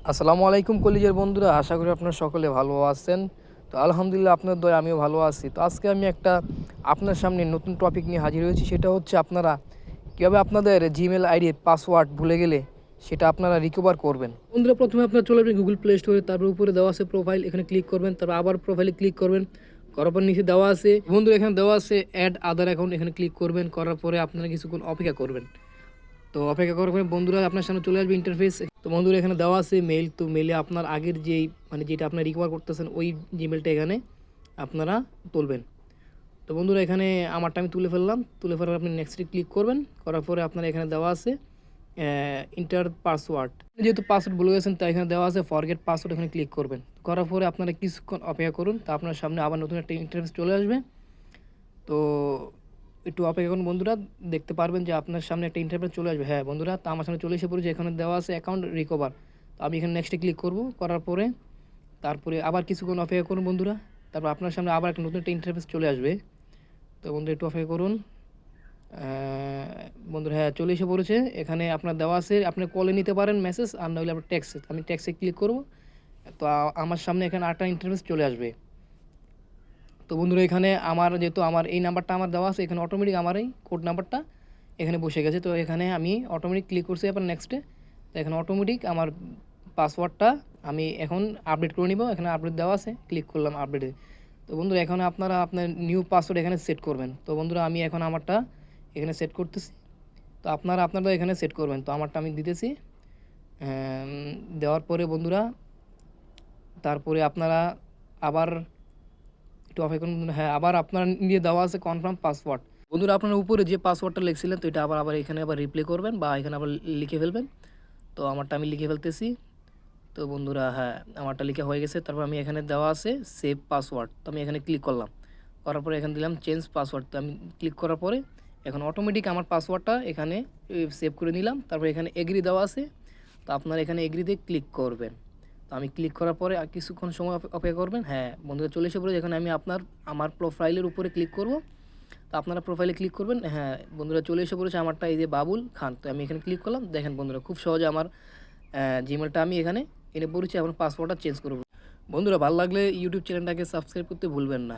আসসালামু আলাইকুম কলিজার বন্ধুরা, আশা করি আপনারা সকলে ভালো আছেন। তো আলহামদুলিল্লাহ আপনার দয়ায় আমিও ভালো আছি। তো আজকে আমি একটা আপনার সামনে নতুন টপিক নিয়ে হাজির হয়েছি। সেটা হচ্ছে আপনারা কীভাবে আপনাদের জিমেল আইডির পাসওয়ার্ড ভুলে গেলে সেটা আপনারা রিকভার করবেন। বন্ধুরা, প্রথমে আপনারা চলে যাবেন গুগল প্লে স্টোরে, তারপর উপরে দেওয়া আছে প্রোফাইল, এখানে ক্লিক করবেন, তারপর আবার প্রোফাইলে ক্লিক করবেন, করার পর নিচে দেওয়া আছে বন্ধুরা এখানে দেওয়া আছে অ্যাড আদার অ্যাকাউন্ট, এখানে ক্লিক করবেন, করার পরে আপনারা কিছুক্ষণ অপেক্ষা করবেন। তো অপেক্ষা করার পরে বন্ধুরা আপনার সামনে চলে আসবে ইন্টারফেস। তো বন্ধুরা এখানে দেওয়া আছে মেইল, তো মেইলে আপনার আগের যেই যেটা আপনার রিকভার করতেছেন ওই জিমেলটা এখানে আপনারা তুলবেন। তো বন্ধুরা এখানে আমারটা আমি তুলে ফেললাম, তুলে ফেলার আপনি নেক্সটে ক্লিক করবেন, করার পরে আপনার এখানে দেওয়া আছে ইন্টার পাসওয়ার্ড। যেহেতু পাসওয়ার্ড ভুলে গেছেন তাই এখানে দেওয়া আছে ফরগেট পাসওয়ার্ড, এখানে ক্লিক করবেন। করার পরে আপনারা কিছুক্ষণ অপেক্ষা করুন, তো আপনার সামনে আবার নতুন একটা ইন্টারফেস চলে আসবে। তো একটু অপেক্ষা করুন বন্ধুরা, দেখতে পারবেন যে আপনার সামনে একটা ইন্টারফেস চলে আসবে। হ্যাঁ বন্ধুরা, তো আমার সামনে চলে এসে পড়েছে, এখানে দেওয়া আছে অ্যাকাউন্ট রিকভার। তো আমি এখানে নেক্সটে ক্লিক করব, করার পরে তারপরে আবার কিছুক্ষণ অপেক্ষা করুন বন্ধুরা, তারপর আপনার সামনে আবার একটা নতুন একটা ইন্টারফেস চলে আসবে। তো বন্ধুরা একটু অপেক্ষা করুন। বন্ধুরা হ্যাঁ চলে এসে পড়েছে, এখানে আপনার দেওয়া আছে আপনি কলে নিতে পারেন মেসেজ, আর নইলে আপনার টেক্সে। আমি টেক্সে ক্লিক করব, তো আমার সামনে এখানে আরেকটা ইন্টারফেস চলে আসবে। তো বন্ধুরা এখানে আমার যেহেতু আমার এই নাম্বারটা আমার দেওয়া আছে, এখানে অটোমেটিক আমার এই কোড নাম্বারটা এখানে বসে গেছে। তো এখানে আমি অটোমেটিক ক্লিক করছি আবার নেক্সটে, তো এখানে অটোমেটিক আমার পাসওয়ার্ডটা আমি এখন আপডেট করে নিব। এখানে আপডেট দেওয়া আছে, ক্লিক করলাম আপডেটে। তো বন্ধুরা এখানে আপনারা আপনার নিউ পাসওয়ার্ড এখানে সেট করবেন। তো বন্ধুরা আমি এখন আমারটা এখানে সেট করতেছি, তো আপনারা আপনারা এখানে সেট করবেন। তো আমারটা আমি দিতেছি, দেওয়ার পরে বন্ধুরা তারপরে আপনারা আবার একটু অপেক্ষা করুন। হ্যাঁ আবার আপনার নিয়ে দেওয়া আছে কনফার্ম পাসওয়ার্ড। বন্ধুরা আপনার উপরে যে পাসওয়ার্ডটা লিখছিলেন তো এটা আবার আবার এখানে আবার রিপ্লে করবেন বা এখানে আবার লিখে ফেলবেন। তো আমারটা আমি লিখে ফেলতেছি। তো বন্ধুরা হ্যাঁ আমারটা লিখে হয়ে গেছে। তারপর আমি এখানে দেওয়া আছে সেভ পাসওয়ার্ড, তো আমি এখানে ক্লিক করলাম, করার পরে এখানে দিলাম চেঞ্জ পাসওয়ার্ড। তো আমি ক্লিক করার পরে এখন অটোমেটিক আমার পাসওয়ার্ডটা এখানে সেভ করে নিলাম। তারপর এখানে এগ্রি দেওয়া আছে, তো আপনারা এখানে এগ্রিতে ক্লিক করবেন। তো আমি ক্লিক করার পরে কিছুক্ষণ সময় অপেক্ষা করবেন। হ্যাঁ বন্ধুরা চলে এসে পড়ে, এখানে আমি আমার প্রোফাইলের উপরে ক্লিক করব। তো আপনারা প্রোফাইলে ক্লিক করবেন। হ্যাঁ বন্ধুরা চলে এসে পড়েছে আমারটা, এই যে বাবুল খান। তো আমি এখানে ক্লিক করলাম, দেখেন বন্ধুরা খুব সহজে আমার জিমেলটা আমি এখানে এনে পড়েছি। এখন পাসওয়ার্ডটা চেঞ্জ করব। বন্ধুরা ভালো লাগলে ইউটিউব চ্যানেলটাকে সাবস্ক্রাইব করতে ভুলবেন না।